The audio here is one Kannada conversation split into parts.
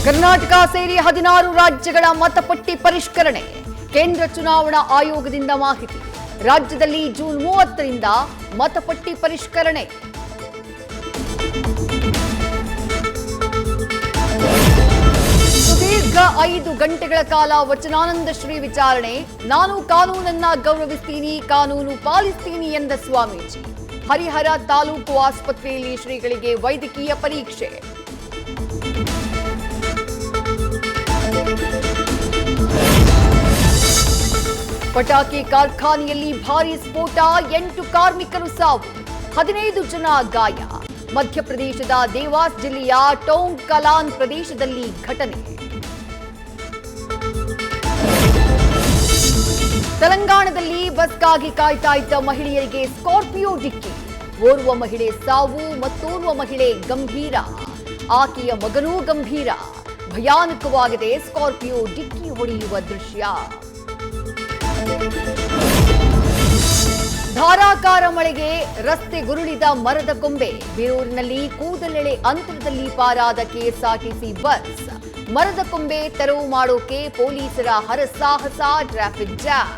ಕರ್ನಾಟಕ ಸೇರಿ 16 ರಾಜ್ಯಗಳ ಮತಪಟ್ಟಿ ಪರಿಷ್ಕರಣೆ. ಕೇಂದ್ರ ಚುನಾವಣಾ ಆಯೋಗದಿಂದ ಮಾಹಿತಿ. ರಾಜ್ಯದಲ್ಲಿ ಜೂನ್ 30ರಿಂದ ಮತಪಟ್ಟಿ ಪರಿಷ್ಕರಣೆ. ಸುದೀರ್ಘ 5 ಗಂಟೆಗಳ ಕಾಲ ವಚನಾನಂದ ಶ್ರೀ ವಿಚಾರಣೆ. ನಾನು ಕಾನೂನನ್ನ ಗೌರವಿಸ್ತೀನಿ, ಕಾನೂನು ಪಾಲಿಸ್ತೀನಿ ಎಂದ ಸ್ವಾಮೀಜಿ. ಹರಿಹರ ತಾಲೂಕು ಆಸ್ಪತ್ರೆಯಲ್ಲಿ ಶ್ರೀಗಳಿಗೆ ವೈದ್ಯಕೀಯ ಪರೀಕ್ಷೆ. ಪಟಾಕಿ ಕಾರ್ಖಾನೆಯಲ್ಲಿ ಭಾರೀ ಸ್ಫೋಟ, 8 ಕಾರ್ಮಿಕರು ಸಾವು, 15 ಜನ ಗಾಯ. ಮಧ್ಯಪ್ರದೇಶದ ದೇವಾಸ್ ಜಿಲ್ಲೆಯ ಟೋಂಗ್ ಕಲಾನ್ ಪ್ರದೇಶದಲ್ಲಿ ಘಟನೆ. ತೆಲಂಗಾಣದಲ್ಲಿ ಬಸ್ಗಾಗಿ ಕಾಯ್ತಾ ಇದ್ದ ಮಹಿಳೆಯರಿಗೆ ಸ್ಕಾರ್ಪಿಯೋ ಡಿಕ್ಕಿ. ಓರ್ವ ಮಹಿಳೆ ಸಾವು, ಮತ್ತೋರ್ವ ಮಹಿಳೆ ಗಂಭೀರ. ಆಕೆಯ ಮಗನೂ ಗಂಭೀರ. ಭಯಾನಕವಾಗಿದೆ ಸ್ಕಾರ್ಪಿಯೋ ಡಿಕ್ಕಿ ಹೊಡೆಯುವ ದೃಶ್ಯ. ಧಾರಾಕಾರ ಮಳೆಗೆ ರಸ್ತೆ ಗುರುಳಿದ ಮರದ ಕೊಂಬೆ. ಬೀರೂರಿನಲ್ಲಿ ಕೂದಲೆಳೆ ಅಂತರದಲ್ಲಿ ಪಾರಾದ ಕೆಎಸ್ಆರ್ಟಿಸಿ ಬಸ್. ಮರದ ಕೊಂಬೆ ತೆರವು ಮಾಡೋಕೆ ಪೊಲೀಸರ ಹರಸಾಹಸ, ಟ್ರಾಫಿಕ್ ಜಾಮ್.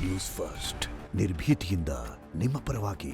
ನ್ಯೂಸ್ ಫಸ್ಟ್, ನಿರ್ಭೀತಿಯಿಂದ ನಿಮ್ಮ ಪರವಾಗಿ.